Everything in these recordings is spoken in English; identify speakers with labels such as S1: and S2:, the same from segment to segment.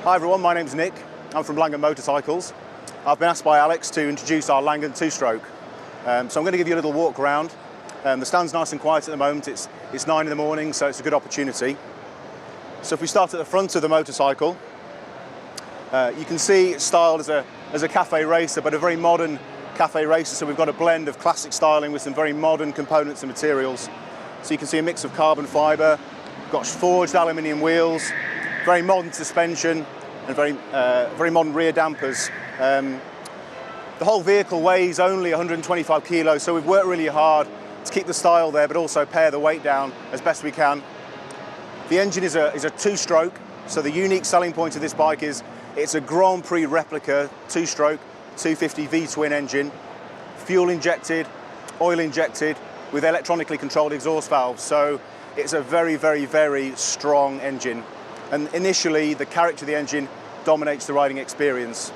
S1: Hi everyone, my name's Nick. I'm from Langan Motorcycles. I've been asked by Alex to introduce our Langan two-stroke. So I'm going to give you a little walk around. The stand's nice and quiet at the moment. It's 9 in the morning, so it's a good opportunity. So if we start at the front of the motorcycle, you can see it's styled as a cafe racer, but a very modern cafe racer. So we've got a blend of classic styling with some very modern components and materials. So you can see a mix of carbon fibre, got forged aluminium wheels, very modern suspension, and very modern rear dampers. The whole vehicle weighs only 125 kilos, so we've worked really hard to keep the style there, but also pare the weight down as best we can. The engine is a two-stroke, so the unique selling point of this bike is it's a Grand Prix replica two-stroke 250 V-twin engine, fuel injected, oil injected, with electronically controlled exhaust valves. So it's a very, very, very strong engine. And initially, the character of the engine dominates the riding experience.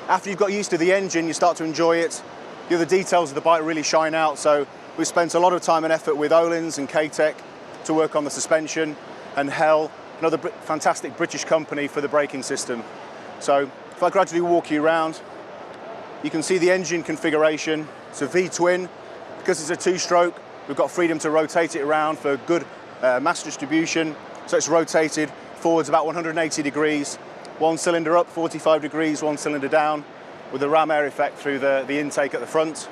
S1: After you've got used to the engine, you start to enjoy it. The other details of the bike really shine out. So we've spent a lot of time and effort with Öhlins and K-Tech to work on the suspension, and Hell, another fantastic British company for the braking system. So if I gradually walk you around, you can see the engine configuration. It's a V-twin. Because it's a two-stroke, we've got freedom to rotate it around for good mass distribution. So it's rotated forwards about 180 degrees, one cylinder up 45 degrees, one cylinder down, with a ram air effect through the intake at the front.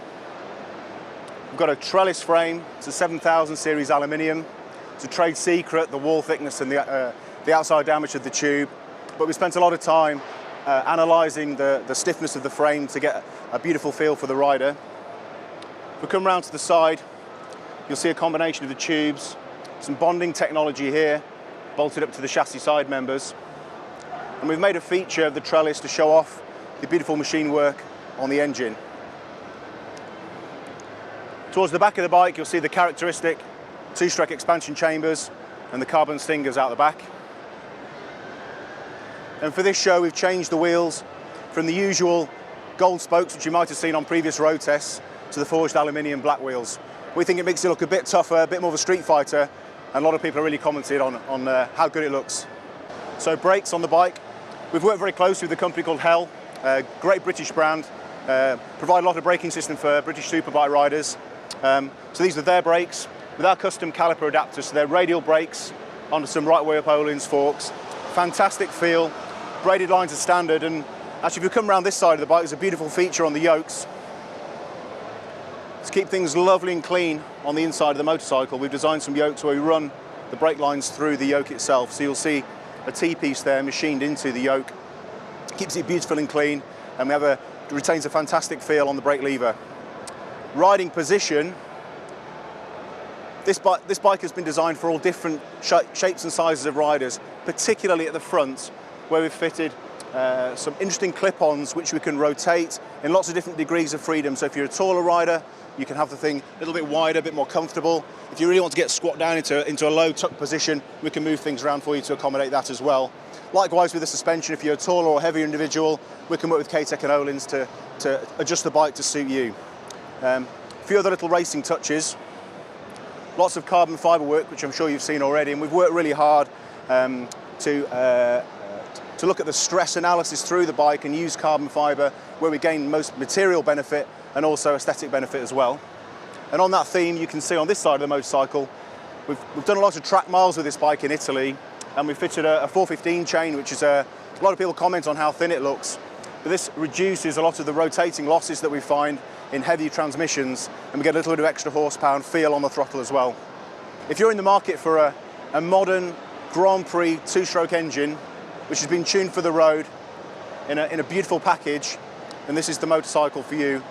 S1: We've got a trellis frame. It's a 7000 series aluminium. It's a trade secret, the wall thickness and the outside diameter of the tube. But we spent a lot of time analysing the stiffness of the frame to get a beautiful feel for the rider. If we come round to the side, you'll see a combination of the tubes, some bonding technology here, bolted up to the chassis side members. And we've made a feature of the trellis to show off the beautiful machine work on the engine. Towards the back of the bike, you'll see the characteristic two-stroke expansion chambers and the carbon stingers out the back. And for this show, we've changed the wheels from the usual gold spokes, which you might have seen on previous road tests, to the forged aluminium black wheels. We think it makes it look a bit tougher, a bit more of a street fighter, and a lot of people have really commented on how good it looks. So brakes on the bike. We've worked very closely with a company called Hell, a great British brand, provide a lot of braking system for British superbike riders. So these are their brakes with our custom caliper adapters, so they're radial brakes onto some right way up Öhlins forks. Fantastic feel, braided lines are standard, and actually if you come around this side of the bike, there's a beautiful feature on the yokes. To keep things lovely and clean on the inside of the motorcycle, we've designed some yokes where we run the brake lines through the yoke itself. So you'll see a T-piece there machined into the yoke. Keeps it beautiful and clean, and retains a fantastic feel on the brake lever. Riding position, this bike has been designed for all different shapes and sizes of riders, particularly at the front, where we've fitted some interesting clip-ons which we can rotate in lots of different degrees of freedom. So if you're a taller rider, you can have the thing a little bit wider, a bit more comfortable. If you really want to get squat down into a low tuck position, we can move things around for you to accommodate that as well. Likewise with the suspension, if you're a taller or heavier individual, we can work with K-Tech and Öhlins to adjust the bike to suit you. A few other little racing touches. Lots of carbon fibre work, which I'm sure you've seen already, and we've worked really hard to look at the stress analysis through the bike and use carbon fibre where we gain most material benefit and also aesthetic benefit as well. And on that theme, you can see on this side of the motorcycle, we've done a lot of track miles with this bike in Italy, and we've fitted a 415 chain, which is a lot of people comment on how thin it looks. But this reduces a lot of the rotating losses that we find in heavy transmissions, and we get a little bit of extra horsepower and feel on the throttle as well. If you're in the market for a modern Grand Prix two-stroke engine, which has been tuned for the road in a beautiful package, and this is the motorcycle for you.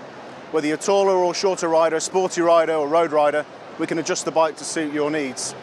S1: Whether you're a taller or shorter rider, sporty rider or road rider, we can adjust the bike to suit your needs.